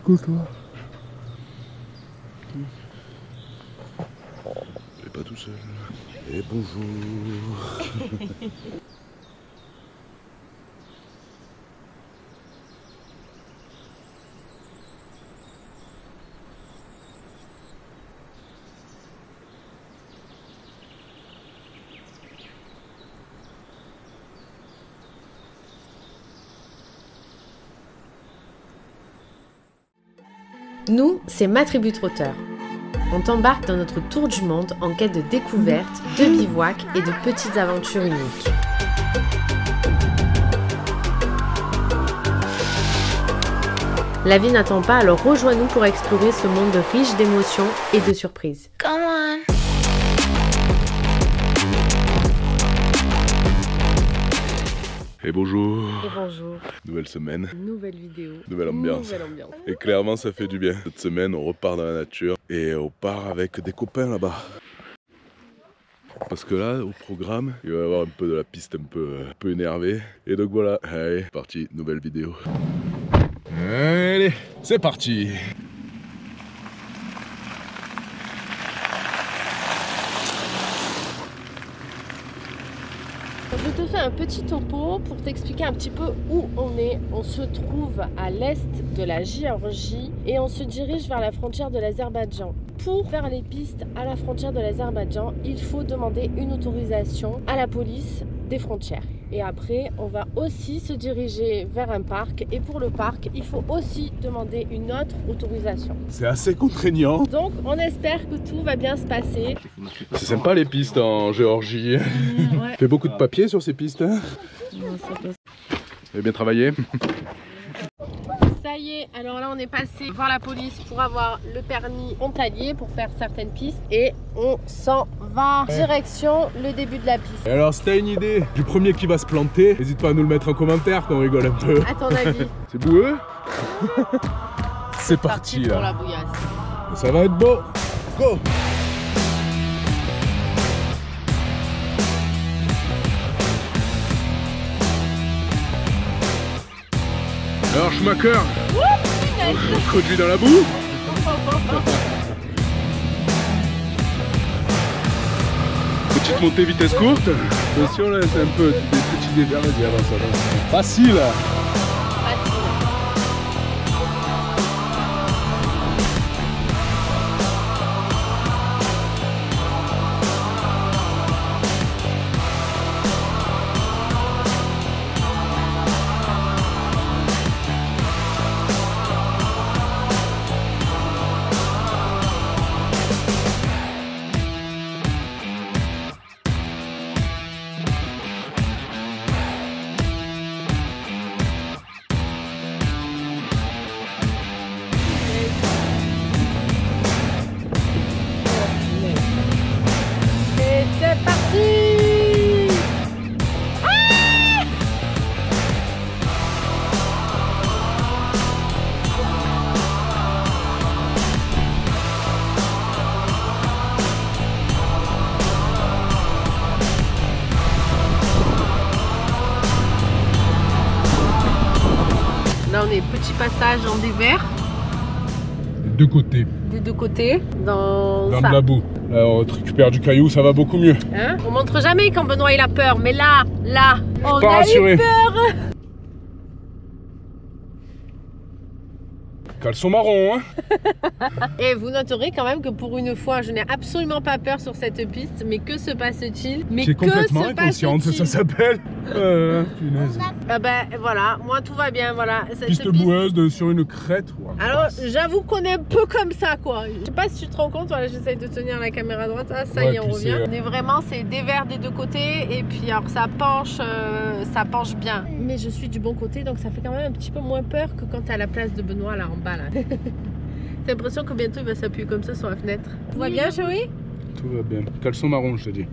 Coucou toi. Oh, il est pas tout seul. Et bonjour. Nous, c'est Ma Tribu Trotteur. On t'embarque dans notre tour du monde en quête de découvertes, de bivouacs et de petites aventures uniques. La vie n'attend pas, alors rejoins-nous pour explorer ce monde riche d'émotions et de surprises. Come on. Et bonjour. Et bonjour. Nouvelle semaine. Nouvelle vidéo. Nouvelle ambiance. Nouvelle ambiance. Et clairement ça fait du bien. Cette semaine on repart dans la nature et on part avec des copains là-bas. Parce que là au programme il va y avoir un peu de la piste un peu énervée. Et donc voilà, allez, parti, nouvelle vidéo. Allez, c'est parti. Je te fais un petit topo pour t'expliquer un petit peu où on est. On se trouve à l'est de la Géorgie et on se dirige vers la frontière de l'Azerbaïdjan. Pour faire les pistes à la frontière de l'Azerbaïdjan, il faut demander une autorisation à la police des frontières. Et après, on va aussi se diriger vers un parc. Et pour le parc, il faut aussi demander une autre autorisation. C'est assez contraignant. Donc, on espère que tout va bien se passer. C'est sympa les pistes en Géorgie. Ouais. Fait beaucoup de papier sur ces pistes. Hein. Non, ça passe. Vous avez bien travaillé. Ça y est, alors là on est passé voir la police pour avoir le permis frontalier pour faire certaines pistes et on s'en va. Direction le début de la piste. Et alors si t'as une idée du premier qui va se planter, n'hésite pas à nous le mettre en commentaire qu'on rigole un peu. À ton avis? C'est boueux. C'est parti pour là. la bouillasse. Ça va être beau. Go. Alors Schumacher, on conduit dans la boue. Petite montée vitesse courte. Attention là, c'est un peu des petits dévers, vas-y avance, avance. Facile. C'est parti! Là on est petit passage en dévers. Des deux côtés. Des deux côtés. Dans Dans ça. de la boue. Là, on récupère du caillou, ça va beaucoup mieux. Hein? On montre jamais quand Benoît il a peur, mais là, on pas a rassuré. eu peur. Caleçon marron, hein. Et vous noterez quand même que pour une fois, je n'ai absolument pas peur sur cette piste. Mais que se passe-t-il? Mais Tu es que complètement se inconsciente, passe-t-il? ça s'appelle. Punaise. Ah ben voilà, moi tout va bien, voilà. Cette Piste boueuse sur une crête. Wow. Alors j'avoue qu'on est un peu comme ça quoi. Je sais pas si tu te rends compte, voilà, j'essaye de tenir la caméra à droite. Ah, ça y est, on puis revient. c'est, On est vraiment, c'est dévers des deux côtés et puis alors ça penche bien. Mais je suis du bon côté donc ça fait quand même un petit peu moins peur que quand t'es à la place de Benoît là en bas là. J'ai l'impression que bientôt il va s'appuyer comme ça sur la fenêtre. Tout va bien chérie? Tout va bien. Caleçon marron, je te dis.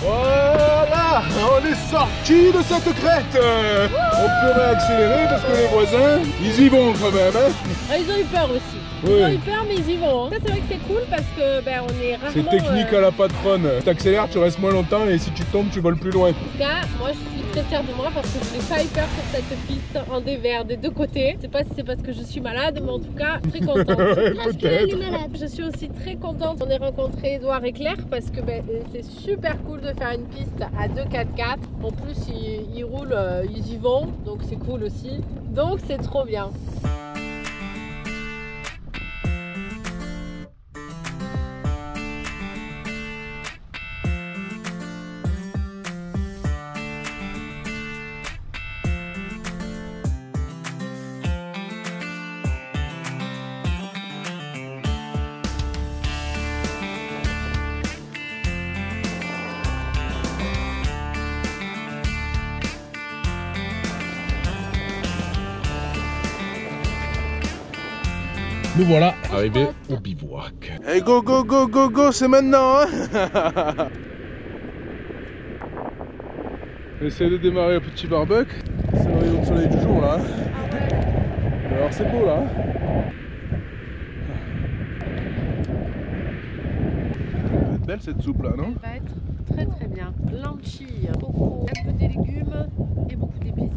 Voilà, on est sortie de cette crête. On peut réaccélérer parce que les voisins, ils y vont quand même. Hein. Ah, ils ont eu peur aussi. Ils ont eu peur, mais ils y vont. Hein. Ça, c'est vrai que c'est cool parce que on est rarement... C'est technique à la patronne. T'accélères, tu restes moins longtemps et si tu tombes, tu voles plus loin. En tout cas, moi, je suis très fière de moi parce que je n'ai pas eu peur sur cette piste en dévers des deux côtés. Je sais pas si c'est parce que je suis malade, mais en tout cas, très contente. Peut-être. Je suis aussi très contente qu'on ait rencontré Edouard et Claire parce que c'est super cool de faire une piste à 2 4x4. En plus, ils roulent, ils y vont, donc c'est cool aussi. Donc c'est trop bien. Nous voilà arrivés au bivouac. Hey, go, go, go, go, go, c'est maintenant, hein. On essaie de démarrer un petit barbecue. C'est le rayon de soleil du jour là. Alors c'est beau là. Elle va être belle cette soupe là, non? Elle va être très très bien. Lentilles, coco, un peu des légumes et beaucoup d'épices.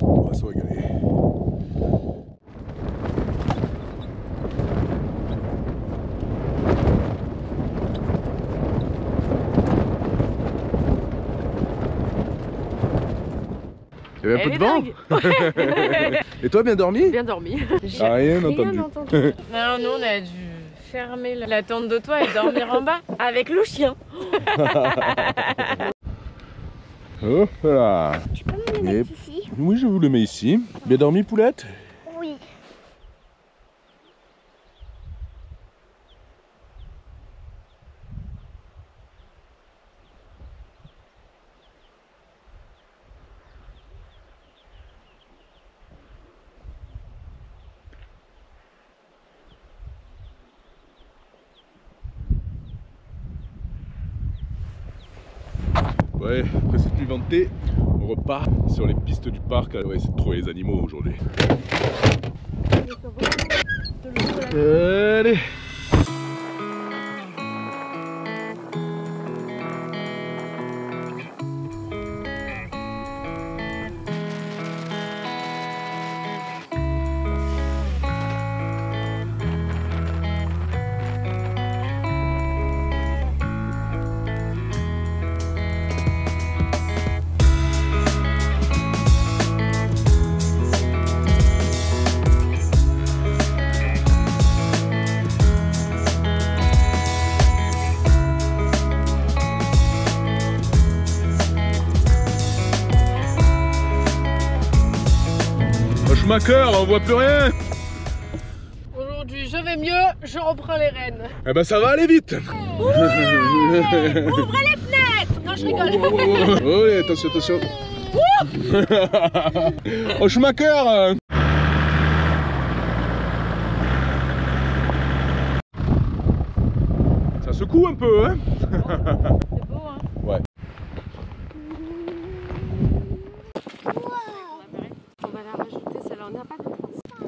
On va se régaler. Il y avait un peu de vent. Et toi, bien dormi? Bien dormi. J'ai rien entendu. Non, nous on a dû fermer la tente de toit et dormir en bas avec le chien. Oh là. Tu peux me le mettre ici? Oui, je vous le mets ici. Bien dormi, poulette? Oui. Ouais, après cette nuit ventée, on repart sur les pistes du parc. On va essayer de trouver les animaux aujourd'hui. Allez! Schumacher, on voit plus rien. Aujourd'hui je vais mieux, je reprends les rênes. Eh ben ça va aller vite. Ouais. Ouvrez les fenêtres. Non, je rigole. Oh, oui, attention, attention. Oh Schumacher. Ça secoue un peu, hein. C'est beau, hein. Ouais. On va la rajouter, celle-là, on n'a pas de France. Non.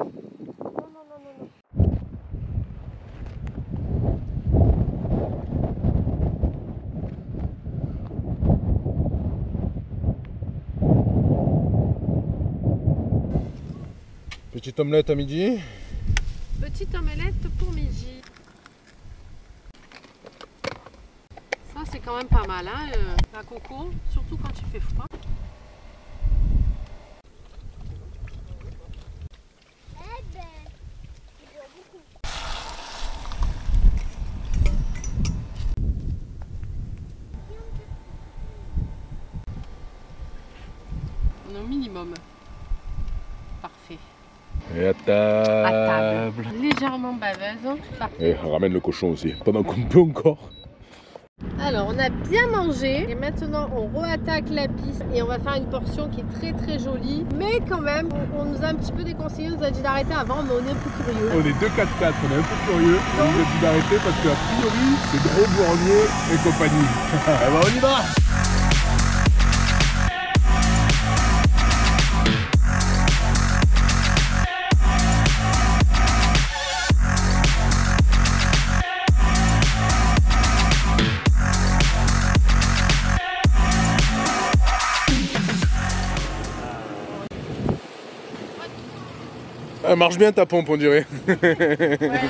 Petite omelette à midi. Petite omelette pour midi. Ça c'est quand même pas mal, hein, la coco, surtout quand il fait froid. On est au minimum. Parfait. Et à table. Légèrement baveuse. Parfait. Et ramène le cochon aussi, pendant qu'on peut encore. Alors, on a bien mangé et maintenant on re-attaque la piste et on va faire une portion qui est très très jolie. Mais quand même, on nous a un petit peu déconseillé, on nous a dit d'arrêter avant, mais on est un peu curieux. On est 2 4x4, on est un peu curieux. On nous a dit d'arrêter parce qu'a priori, c'est Gros Bournier et compagnie. Eh ben on y va. Elle marche bien ta pompe, on dirait. Ouais, là.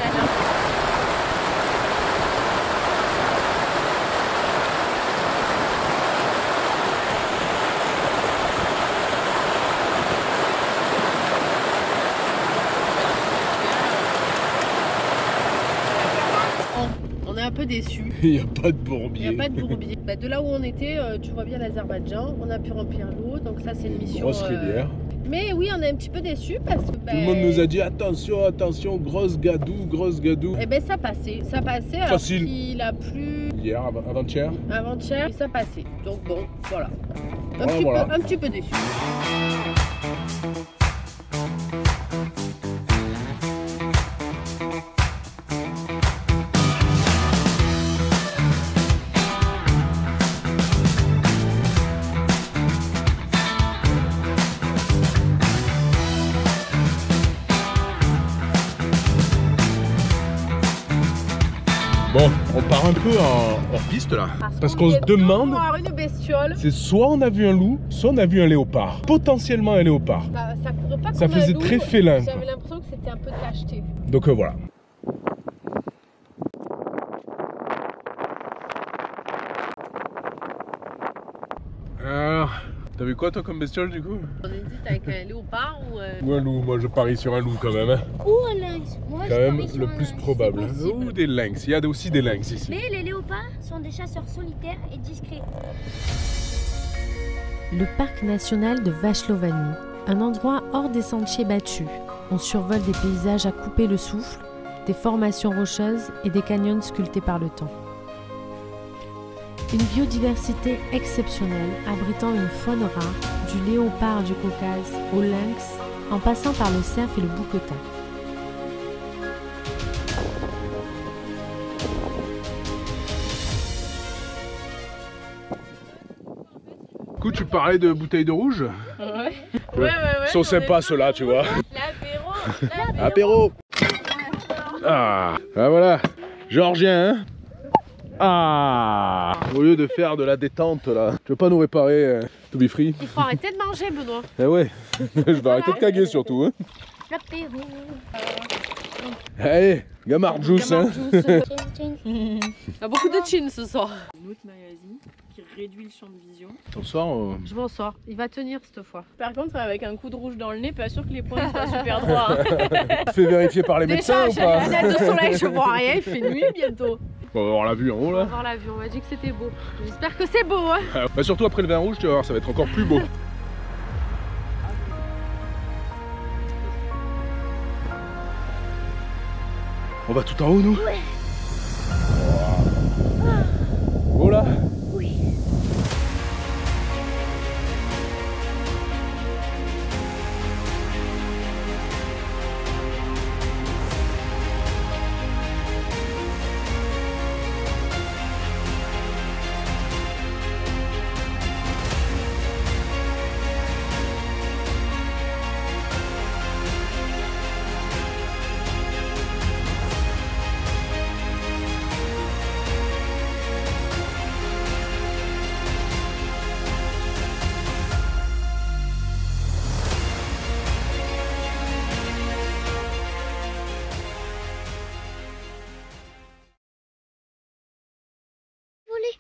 On est un peu déçus. Il n'y a pas de Il bourbier. n'y a pas de bourbier. Bah, de là où on était, tu vois bien l'Azerbaïdjan, on a pu remplir l'eau, donc ça c'est une mission. Grosse rivière. Mais oui, on est un petit peu déçus parce que. Tout le monde nous a dit attention, attention, grosse gadou, grosse gadou. Eh ben ça passait alors Facile. qu'il a plu Hier, avant-hier. avant-hier, et ça passait. Donc bon, voilà. Voilà. Un petit peu déçu. Bon, on part un peu en hors piste là. Parce qu'on se demande. Une bestiole. C'est soit on a vu un loup, soit on a vu un léopard. Potentiellement un léopard. Bah, ça courait pas Ça comme un faisait loup. très félin. J'avais l'impression que c'était un peu tacheté. Donc voilà. Alors, t'as vu quoi toi comme bestiole du coup? On hésite avec un léopard ou Ou un loup, moi je parie sur un loup quand même. Hein. Ou un lynx. Moi, Quand je même parie sur le un plus lynx, probable. c'est possible. Ou des lynx, il y a aussi des lynx ici. Mais les léopards sont des chasseurs solitaires et discrets. Le parc national de Vachlovany, un endroit hors des sentiers battus. On survole des paysages à couper le souffle, des formations rocheuses et des canyons sculptés par le temps. Une biodiversité exceptionnelle abritant une faune rare, du léopard du Caucase au lynx, en passant par le cerf et le bouquetin. Du coup, tu parlais de bouteilles de rouge? Ouais. Ils sont sympas ceux-là, tu vois. L'apéro. Apéro. Ah voilà. Géorgien, hein. Ah. Au lieu de faire de la détente là, tu veux pas nous réparer To Be Free? Il faut arrêter de manger, Benoît. Eh ouais. Je vais arrêter de caguer surtout, hein. L'apéro. Allez, Gamard Juice, hein. Il y a beaucoup de chin ce soir. Une autre maladie qui réduit le champ de vision. Bonsoir. Je m'en sors. Il va tenir cette fois. Par contre, avec un coup de rouge dans le nez, pas sûr que les points soient super droits. Fais vérifier par les médecins Déjà, ou j'ai pas? une lunette de soleil, je vois rien. Il fait nuit bientôt. On va voir la vue en haut On va là. voir la vue. On m'a dit que c'était beau. J'espère que c'est beau, hein. Bah, surtout après le vin rouge, tu vas voir, ça va être encore plus beau. On va tout en haut, nous? Ouais. Oh là. Oui.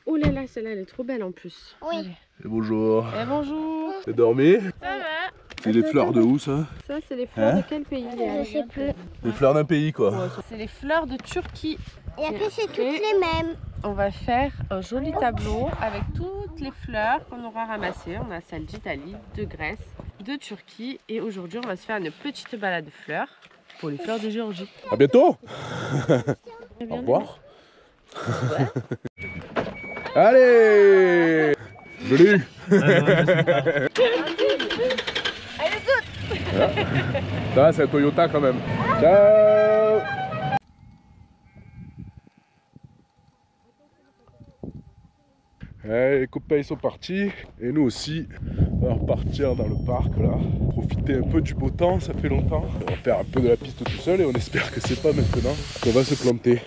Oh là là, celle-là, elle est trop belle en plus. Oui. Et bonjour. Eh, bonjour. T'as dormi? Ça va? C'est les fleurs de où ça? Ça, c'est les fleurs Hein? de quel pays, Léa? Je sais plus. Les fleurs d'un pays quoi. C'est les fleurs de Turquie. Et après, c'est toutes Et les mêmes. on va faire un joli tableau avec toutes les fleurs qu'on aura ramassées. On a celle d'Italie, de Grèce, de Turquie. Et aujourd'hui, on va se faire une petite balade de fleurs pour les fleurs de Géorgie. À bientôt. Au revoir. Allez. Joli. Ça va, c'est un Toyota quand même. Ciao. Allez, les copains ils sont partis et nous aussi on va repartir dans le parc là, profiter un peu du beau temps, ça fait longtemps. On va faire un peu de la piste tout seul et on espère que c'est pas maintenant qu'on va se planter.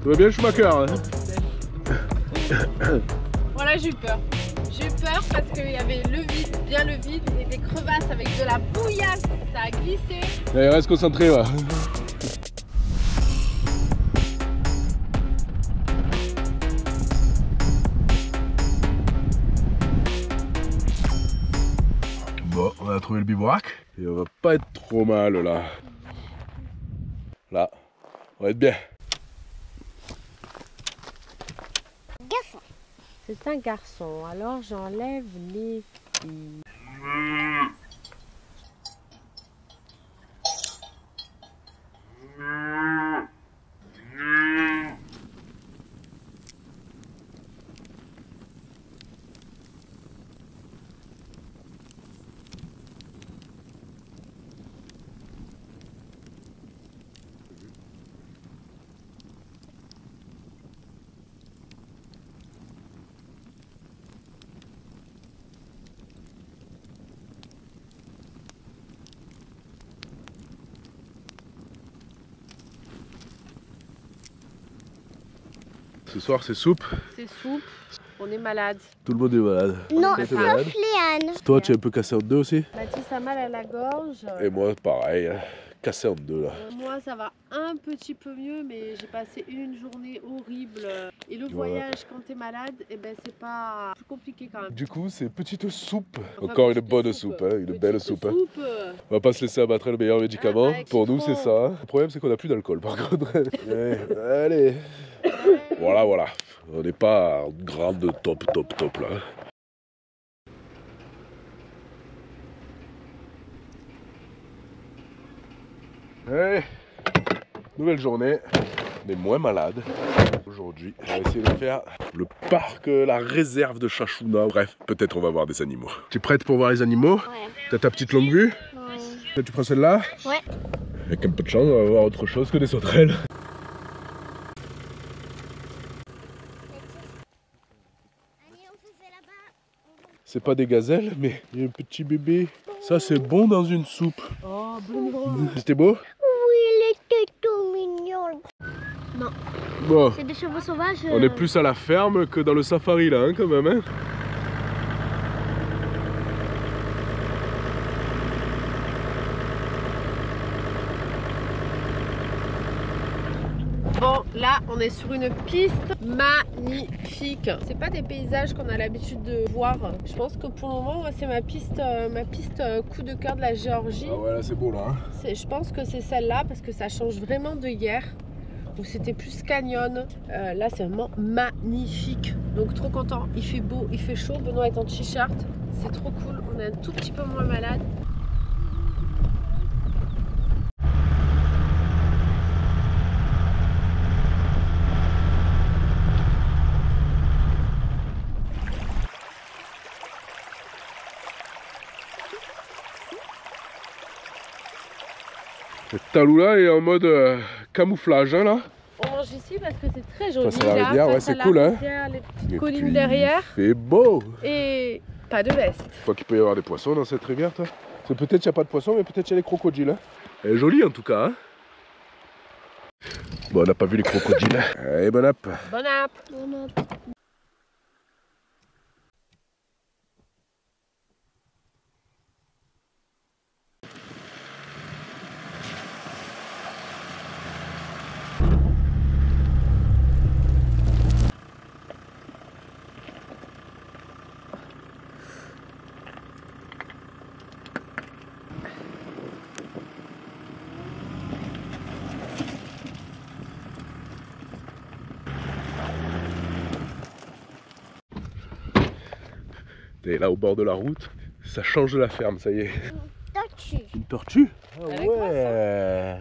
Ça va bien Schumacher hein? Voilà, j'ai eu peur. J'ai eu peur parce qu'il y avait le vide, bien le vide, et des crevasses avec de la bouillasse. Ça a glissé. Allez, reste concentré là. Bon, on a trouvé le bivouac et on va pas être trop mal là. Là, on va être bien. Garçon. C'est un garçon, alors j'enlève les filles. Ce soir c'est soupe. C'est soupe, on est malade. Tout le monde est malade. Non, Toi, t'es sauf malade Léane. Toi tu es un peu cassé en deux aussi. Mathis a mal à la gorge. Et moi pareil, hein. Cassé en deux là. Moi ça va un petit peu mieux, mais j'ai passé une journée horrible. Et le voyage quand t'es malade, eh ben c'est pas plus compliqué quand même. Du coup c'est petite soupe. Enfin, Encore une petite bonne soupe, hein. Une belle Petite soupe. Hein. On va pas se laisser abattre le meilleur médicament. Ah, Pour nous c'est ça. Hein. Le problème c'est qu'on a plus d'alcool par contre. Allez. Voilà, voilà. On n'est pas en grande top là. Allez, nouvelle journée. On est moins malade. Aujourd'hui, on va essayer de faire le parc, la réserve de Chachuna. Bref, peut-être on va voir des animaux. Tu es prête pour voir les animaux? Ouais. T'as ta petite longue vue? Ouais. Tu prends celle-là? Ouais. Avec un peu de chance, on va voir autre chose que des sauterelles. C'est pas des gazelles, mais il y a un petit bébé. Ça, c'est bon dans une soupe. Oh, bon. C'était beau? Oui, il était tout mignon. Bon, C'est des chevaux sauvages. on est plus à la ferme que dans le safari là, hein, quand même. Hein. Bon, là, on est sur une piste magnifique. C'est pas des paysages qu'on a l'habitude de voir. Je pense que pour le moment, moi, c'est ma piste coup de cœur de la Géorgie. Ah ouais, là c'est beau là. Hein. Je pense que c'est celle-là parce que ça change vraiment de hier où c'était plus canyon. Là, c'est vraiment magnifique. Donc, trop content. Il fait beau, il fait chaud. Benoît est en t-shirt. C'est trop cool. On est un tout petit peu moins malade. Le Talula est en mode camouflage hein, là. On mange ici parce que c'est très joli. Face à la rivière, ouais, c'est cool hein. Les petites Et collines puis, derrière il fait beau. et pas de veste. Je crois qu'il peut y avoir des poissons dans cette rivière, toi. Peut-être qu'il n'y a pas de poissons, mais peut-être qu'il y a des crocodiles. Hein. Elle est jolie en tout cas. Hein. Bon, on n'a pas vu les crocodiles. Allez, bon app. Bon app. Et là au bord de la route, ça change de la ferme, ça y est. Tortue. Une tortue? Ah Elle est quoi, ouais.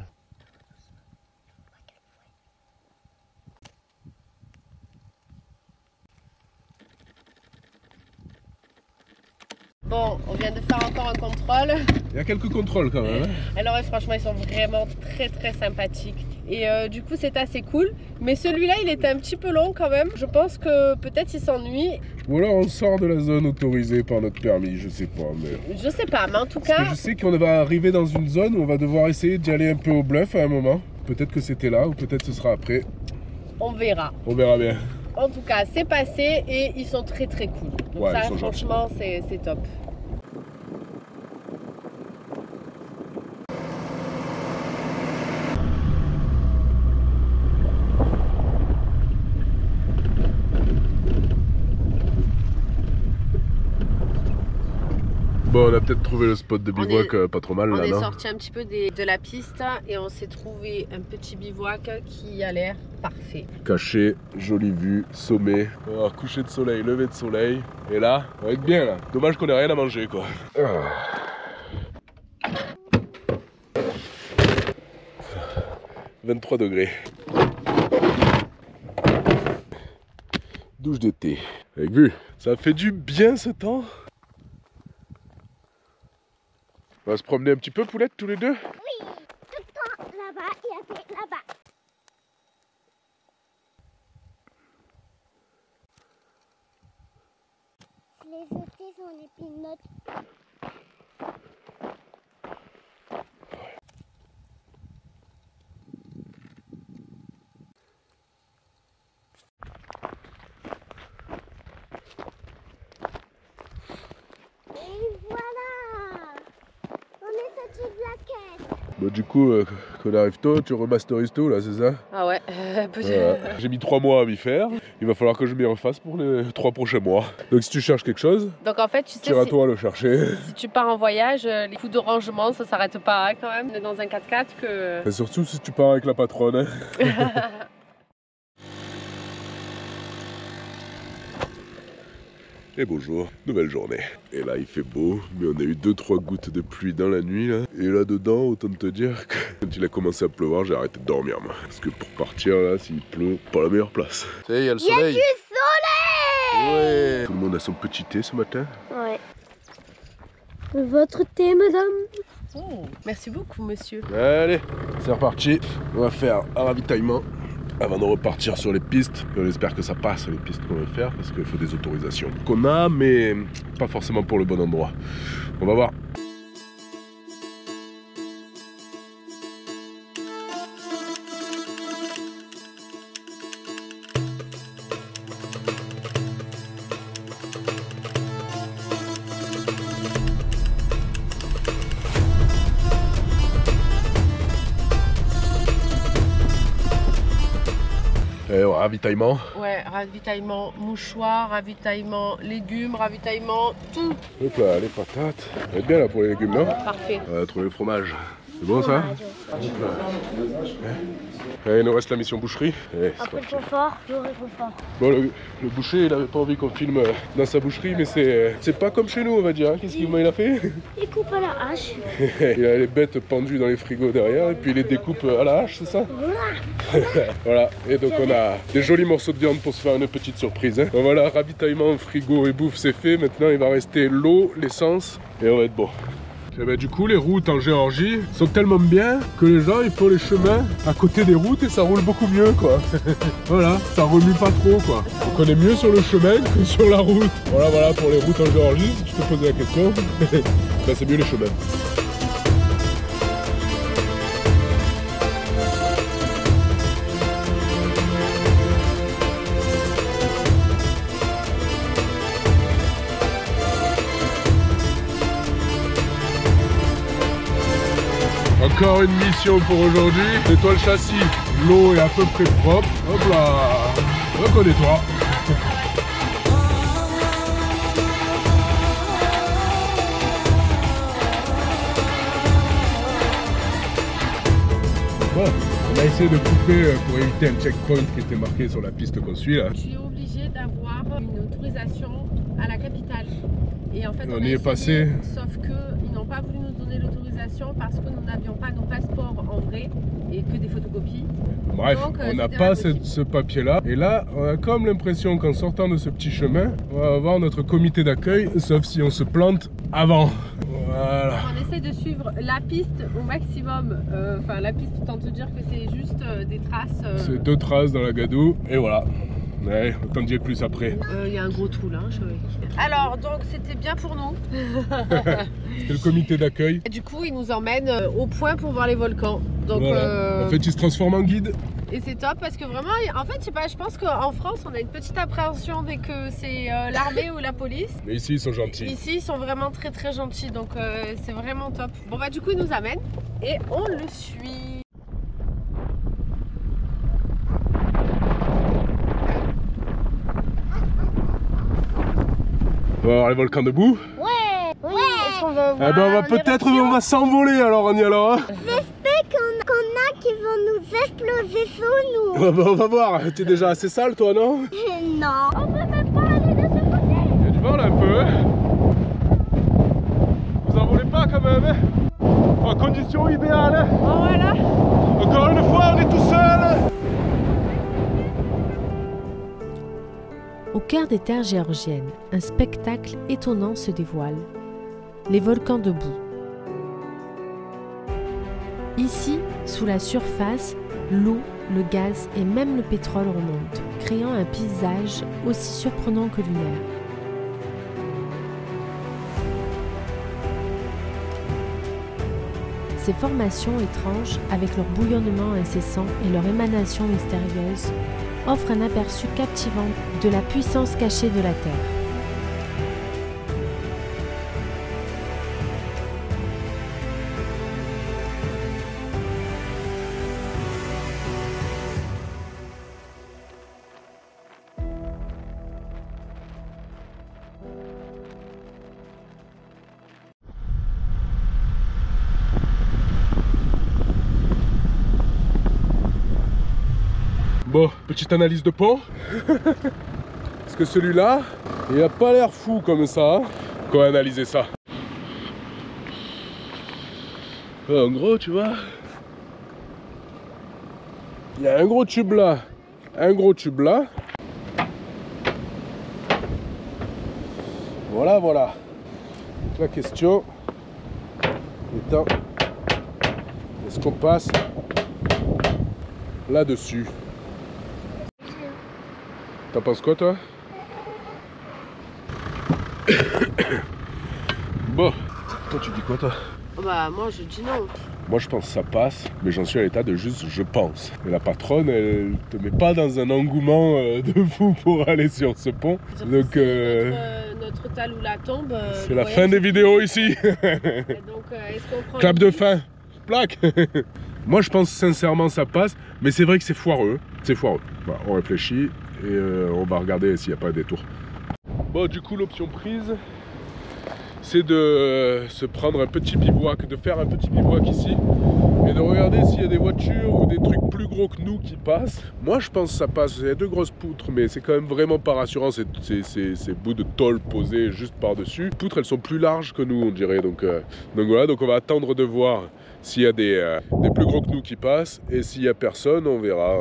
Bon, on vient de faire encore un contrôle. Il y a quelques contrôles quand même. Hein. Alors franchement, ils sont vraiment très sympathiques. Et du coup, c'est assez cool. Mais celui-là, il était un petit peu long quand même. Je pense que peut-être il s'ennuie. Ou alors on sort de la zone autorisée par notre permis, je sais pas. Mais... Je sais pas, mais en tout Parce que cas... je sais qu'on va arriver dans une zone où on va devoir essayer d'y aller un peu au bluff à un moment. Peut-être que c'était là ou peut-être ce sera après. on verra. On verra bien. En tout cas, c'est passé et ils sont très très cool. Donc Ouais, ça, ils sont franchement, c'est top. Bon, on a peut-être trouvé le spot de bivouac pas trop mal là, On est non? sorti un petit peu de la piste et on s'est trouvé un petit bivouac qui a l'air parfait. Caché, jolie vue, sommet, alors, coucher de soleil, lever de soleil. Et là, on va être bien là. Dommage qu'on ait rien à manger quoi. 23 degrés. Douche d'été. Avec vue. Ça fait du bien ce temps. On va se promener un petit peu, Poulette, tous les deux? Oui, tout le temps là-bas et après là-bas. Les étés sont les pinottes. Et voilà, on est sorti de la quête. Bah, du coup, quand on arrive tôt, tu remasterises tout là, c'est ça? Ah ouais, Voilà. J'ai mis 3 mois à m'y faire. Il va falloir que je m'y refasse pour les 3 prochains mois. Donc si tu cherches quelque chose, Donc en fait, tu sais, tire à toi à le chercher. si tu pars en voyage, les coûts de rangement, ça s'arrête pas hein, quand même. On est dans un 4x4 que... Et surtout si tu pars avec la patronne. Hein. Et bonjour, nouvelle journée. Et là il fait beau, mais on a eu 2-3 gouttes de pluie dans la nuit là. Et là dedans, autant te dire que quand il a commencé à pleuvoir, j'ai arrêté de dormir moi. Parce que pour partir là, s'il pleut, pas la meilleure place. Ça y est, il y a le soleil. Du soleil. Ouais. Tout le monde a son petit thé ce matin. Ouais. Votre thé, madame? Oh, merci beaucoup, monsieur. Allez, c'est reparti. On va faire un ravitaillement avant de repartir sur les pistes. On espère que ça passe les pistes qu'on veut faire parce qu'il faut des autorisations qu'on a, mais pas forcément pour le bon endroit. On va voir. Ravitaillement. Ouais, ravitaillement mouchoir, ravitaillement légumes, ravitaillement tout. Hop là, les patates. Ça va être bien là pour les légumes, non? Parfait. On va trouver le fromage. C'est bon ça? Et il nous reste la mission boucherie. Et c'est Après parti. le confort, le réconfort. Bon, le boucher, il avait pas envie qu'on filme dans sa boucherie, mais c'est pas comme chez nous, on va dire. Hein. Qu'est-ce qu'il a fait? Il coupe à la hache. Il a les bêtes pendues dans les frigos derrière, et puis il les découpe à la hache, c'est ça? Voilà, et donc on a des jolis morceaux de viande pour se faire une petite surprise. Hein. Donc voilà, ravitaillement, frigo et bouffe, c'est fait. Maintenant, il va rester l'eau, l'essence, et on va être bon. Et ben, du coup, les routes en Géorgie sont tellement bien que les gens ils font les chemins à côté des routes et ça roule beaucoup mieux quoi. Voilà, ça remue pas trop quoi. Donc on est mieux sur le chemin que sur la route. Voilà pour les routes en Géorgie, si tu te posais la question, ben, c'est mieux les chemins. Encore une mission pour aujourd'hui. Nettoie le châssis. L'eau est à peu près propre. Hop là. Reconnais-toi. Bon, on a essayé de couper pour éviter un checkpoint qui était marqué sur la piste qu'on suit là. Tu es obligé d'avoir une autorisation à la capitale. Et en fait, On a y est essayé, passé. Sauf qu'ils n'ont pas voulu nous donner l'autorisation parce que nous n'avions pas nos passeports en vrai et que des photocopies. Bref, Donc, on n'a c'était pas impossible. ce papier-là. Et là, on a comme l'impression qu'en sortant de ce petit chemin, on va avoir notre comité d'accueil, sauf si on se plante avant. Voilà. On essaie de suivre la piste au maximum. Enfin, la piste, autant te dire que c'est juste des traces. C'est 2 traces dans la gadoue. Et voilà. Ouais, autant dire plus après. Il y a un gros trou là. Alors, donc c'était bien pour nous. C'était le comité d'accueil. Et du coup, ils nous emmènent au point pour voir les volcans. Donc, voilà. En fait, il se transforme en guide. Et c'est top parce que vraiment, en fait, je sais pas, je pense qu'en France, on a une petite appréhension dès que c'est l'armée ou la police. Mais ici, ils sont gentils. Ici, ils sont vraiment très très gentils, donc c'est vraiment top. Bon bah du coup, il nous amène et on le suit. On va voir les volcans debout. Ouais. Ouais. Est-ce qu'on va voir Eh ben, on va peut-être, on va s'envoler alors en y allant. Hein. J'espère qu'on a qui vont nous exploser sous nous. On va voir. T'es déjà assez sale, toi, non? Non. On peut même pas aller de ce côté. Il y a du vent là un peu. Hein. Vous en voulez pas quand même. Hein. En condition idéale. Hein. Oh voilà. Encore une fois, on est tout seul. Au cœur des terres géorgiennes, un spectacle étonnant se dévoile. Les volcans debout. Ici, sous la surface, l'eau, le gaz et même le pétrole remontent, créant un paysage aussi surprenant que lunaire. Ces formations étranges, avec leur bouillonnement incessant et leur émanation mystérieuse, offrent un aperçu captivant de la puissance cachée de la Terre. Bon, petite analyse de pont. Parce que celui-là, il a pas l'air fou comme ça. Qu'on va analyser ça. En gros, tu vois, il y a un gros tube là, un gros tube là. Voilà, voilà. La question étant, est-ce qu'on passe là-dessus? T'en penses quoi, toi? Bon, toi tu dis quoi, toi? Bah moi je dis non. Moi je pense que ça passe, mais j'en suis à l'état de juste je pense. Et la patronne, elle te met pas dans un engouement de fou pour aller sur ce pont. Donc notre Talula tombe. c'est la fin des vidéos ici. Donc est-ce qu'on prend Clap de fin, plaque. Moi je pense sincèrement ça passe, mais c'est vrai que c'est foireux. C'est foireux. Voilà, on réfléchit et on va regarder s'il n'y a pas de détour. Bon, du coup l'option prise, c'est de se prendre un petit bivouac, de faire un petit bivouac ici et de regarder s'il y a des voitures ou des trucs plus gros que nous qui passent. Moi je pense que ça passe, il y a deux grosses poutres, mais c'est quand même vraiment pas rassurant ces bouts de tôle posés juste par dessus. Les poutres elles sont plus larges que nous on dirait, donc voilà, donc on va attendre de voir s'il y a des plus gros que nous qui passent, et s'il y a personne on verra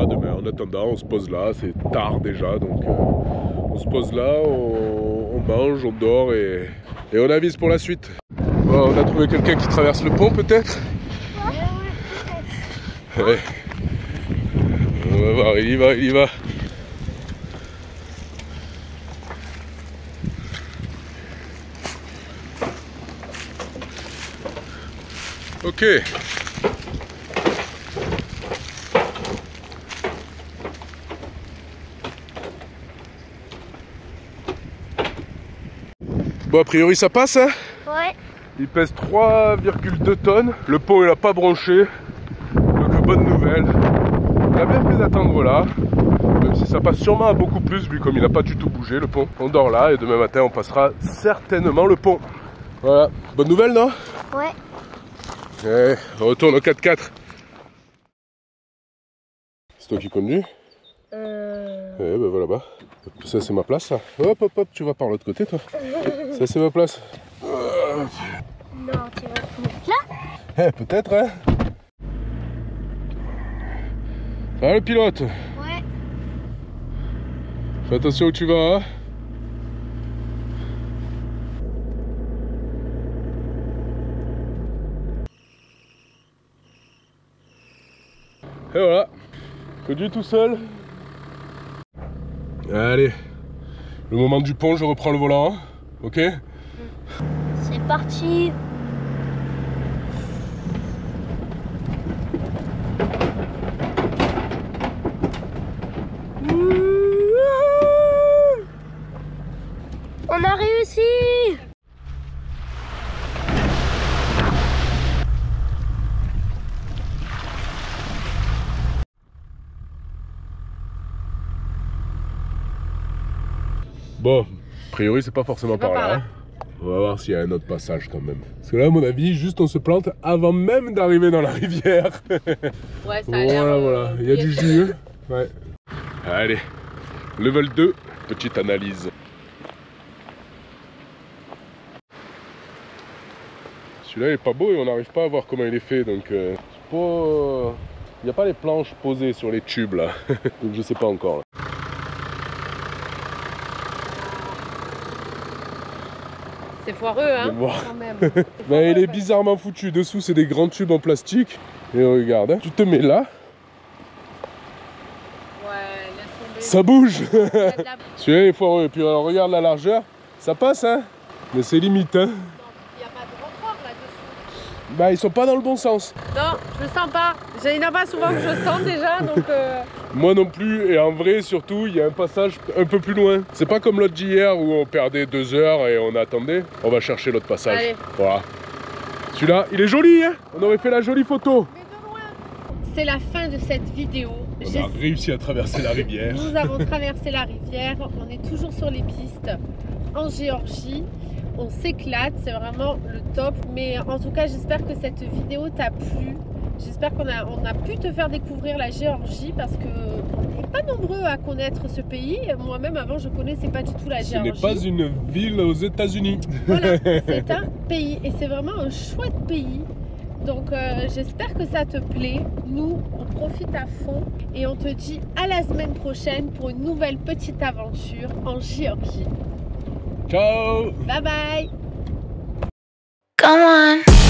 demain. En attendant on se pose là, c'est tard déjà, donc on se pose là, on mange, on dort et on avise pour la suite. Bon, on a trouvé quelqu'un qui traverse le pont peut-être. Ouais. On va voir, il y va. Ok. Bon, a priori ça passe, hein? Ouais. Il pèse 3,2 tonnes. Le pont il a pas bronché. Donc bonne nouvelle. On a bien fait d'attendre là. Même si ça passe sûrement à beaucoup plus vu comme il n'a pas du tout bougé le pont. On dort là et demain matin on passera certainement le pont. Voilà. Bonne nouvelle, non? Ouais. Ouais, on retourne au 4x4. C'est toi qui conduis? Ouais, ben voilà là-bas. Ça c'est ma place ça. Hop hop hop, tu vas par l'autre côté toi. Ça c'est ma place. Non, tu vas te mettre là? Eh, peut-être hein. Ah le pilote. Ouais. Fais attention où tu vas hein. Et voilà. Conduis tout seul. Allez. Le moment du pont, je reprends le volant. Ok? C'est parti. Bon, a priori c'est pas forcément par là. On va voir s'il y a un autre passage quand même. Parce que là, à mon avis, juste on se plante avant même d'arriver dans la rivière. Ouais, ça a l'air... Voilà, il y a du jus. Ouais. Allez, level 2, petite analyse. Celui-là il est pas beau et on n'arrive pas à voir comment il est fait, donc c'est pas... Il n'y a pas les planches posées sur les tubes là, donc je sais pas encore. Là. C'est foireux, hein, quand même. Mais il est bizarrement foutu. Dessous, c'est des grands tubes en plastique. Et regarde, hein, tu te mets là. Ouais, laisse tomber. Ça bouge. Celui-là est foireux. Et puis alors, regarde la largeur. Ça passe, hein. Mais c'est limite, hein. Non, il n'y a pas de renfort là-dessus. Bah, ils sont pas dans le bon sens. Non, je le sens pas. Il n'y en a pas souvent que je sens déjà, donc... Moi non plus, et en vrai surtout, il y a un passage un peu plus loin. C'est pas comme l'autre d'hier où on perdait 2 heures et on attendait. On va chercher l'autre passage. Allez. Voilà. Celui-là, il est joli, hein. On aurait fait la jolie photo. Mais de loin. C'est la fin de cette vidéo. On a réussi à traverser la rivière. Nous avons traversé la rivière. On est toujours sur les pistes en Géorgie. On s'éclate, c'est vraiment le top. Mais en tout cas, j'espère que cette vidéo t'a plu. J'espère qu'on a pu te faire découvrir la Géorgie parce qu'on n'est pas nombreux à connaître ce pays. Moi-même, avant, je ne connaissais pas du tout la Géorgie. Ce n'est pas une ville aux États-Unis. Voilà, c'est un pays et c'est vraiment un chouette pays. Donc, j'espère que ça te plaît. Nous, on profite à fond et on te dit à la semaine prochaine pour une nouvelle petite aventure en Géorgie. Ciao! Bye bye! Come on.